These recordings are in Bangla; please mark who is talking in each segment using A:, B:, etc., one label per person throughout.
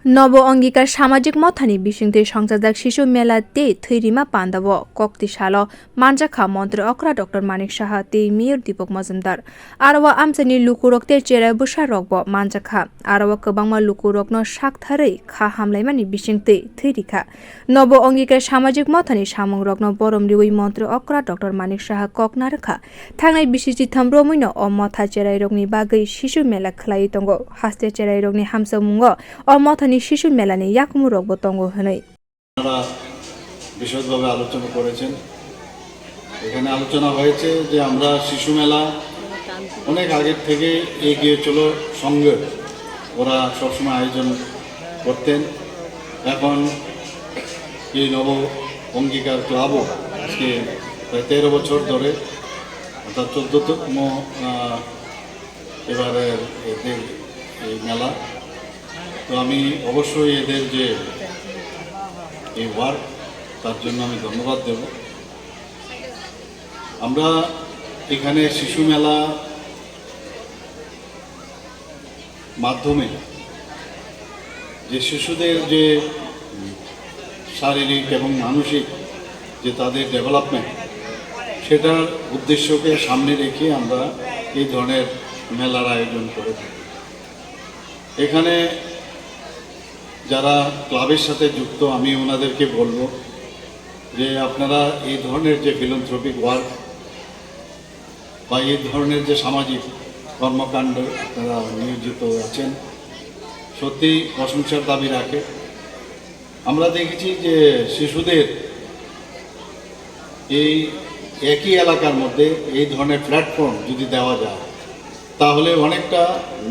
A: nobo angikar samajik mothani bisingte songsajak shisu mela te thwi rima pandao kokti salo manjak montri okra Dr. Manik Saha te Mayor Dipak Majumdar arawa amsani lukurok te chera busa rokbo manjak arawa kwbangma lukurok no saktharei kha hamlaimani bisingte thwi rikha nobo angikar samajik mothani samung rokno borom riwi montri okra Dr. Manik Saha kokna rakha thangnai bisiji thambromino o motha cherai rokni bagui shisu mela khlai tongo haste cherai rokni hamsamungo o mothani শিশু মেলানে ইয়াকুমু রগব তঙ্গ হনই
B: আপনারা বিশদভাবে আলোচনা করেছেন। এখানে আলোচনা হয়েছে যে আমরা শিশু মেলা অনেক আগের থেকে এগিয়ে চলো সঙ্গে ওরা সবসময় আয়োজন করতেন। এখন এই নব অঙ্গীকার ক্লাবও আজকে প্রায় 13 বছর ধরে অর্থাৎ 14তম এবারের এদের এই মেলা। তো আমি অবশ্যই এদের যে এই ওয়ার্ক তার জন্য আমি ধন্যবাদ দেব। আমরা এখানে শিশু মেলা মাধ্যমে যে শিশুদের যে শারীরিক এবং মানসিক যে তাদের ডেভেলপমেন্ট সেটার উদ্দেশ্যকে সামনে রেখে আমরা এই ধরনের মেলার আয়োজন করে থাকি। এখানে যারা ক্লাবের সাথে যুক্ত আমি ওনাদেরকে বলবো যে আপনারা এই ধরনের যে ফিলান্থ্রপিক ওয়ার্ক বা এই ধরনের যে সামাজিক কর্মকাণ্ড আপনারা নিয়োজিত আছেন সত্যি প্রশংসার দাবি রাখে। আমরা দেখেছি যে শিশুদের এই একই এলাকার মধ্যে এই ধরনের প্ল্যাটফর্ম যদি দেওয়া যায় তাহলে অনেকটা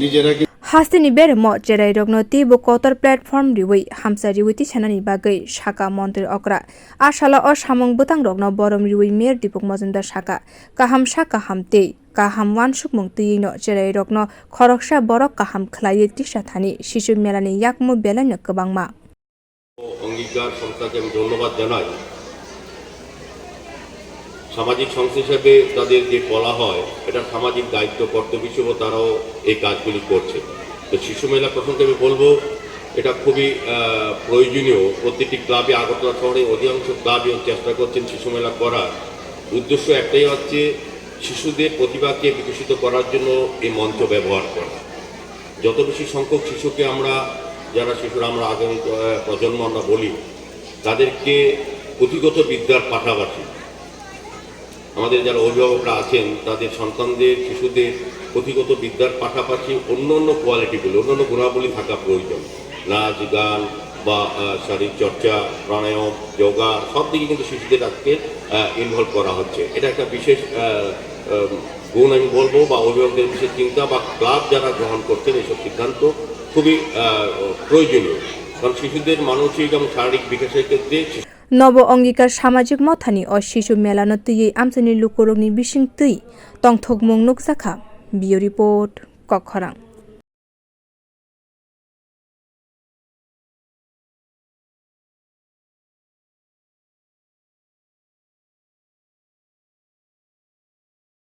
B: নিজেরা
A: Hastini bere mo cherai rokno tibo kotor platform riwi hamsa riwiti chanani bagai shaka montri okra ashala o samung butang rokno borom riwi Mayor Dipak Majumdar shaka kaham shaka hamte kaham wansuk mung tino cherai rokno khoroksa borok kaham khlai tisha thani শিশু মেলানি yakmu belano kwbangma
C: অঙ্গীকার সংস্থাকে আমি ধন্যবাদ জানাই। সামাজিক সংস্থা হিসেবে তাদের যে বলা হয় এটা সামাজিক দায়িত্ব কর্তব্য হিসেবে তারাও এই কাজগুলি করছে। তো শিশু মেলা প্রসঙ্গে আমি বলবো এটা খুবই প্রয়োজনীয়। প্রত্যেকটি ক্লাবে আগরতলা শহরে অধিকাংশ ক্লাবে চেষ্টা করছেন শিশু মেলা করার। উদ্দেশ্য একটাই হচ্ছে শিশুদের প্রতিভাকে বিকশিত করার জন্য এই মঞ্চ ব্যবহার করা। যত বেশি সংখ্যক শিশুকে আমরা যারা শিশুরা আমরা আগামী প্রজন্ম আমরা বলি তাদেরকে পুঁথিগত বিদ্যার পাশাপাশি আমাদের যারা অভিভাবকরা আছেন তাদের সন্তানদের শিশুদের পুঁথিগত বিদ্যার পাশাপাশি অন্য কোয়ালিটিগুলো অন্যান্য গুণাবলী থাকা প্রয়োজন। নাচ গান বা শারীরিক চর্চা প্রাণায়াম যোগা সব দিকে কিন্তু শিশুদের আজকে ইনভলভ করা হচ্ছে। এটা একটা বিশেষ গুণ আমি বলবো বা অভিভাবকদের বিশেষ চিন্তা বা ক্লাব যারা গ্রহণ করছেন এইসব সিদ্ধান্ত খুবই প্রয়োজনীয়। কারণ শিশুদের মানসিক এবং শারীরিক বিকাশের ক্ষেত্রে
A: nobo angikar samajik mothani o shisu melano tui amsani lukurokni bising tui tongthok mung nukjaka bio report kokharang।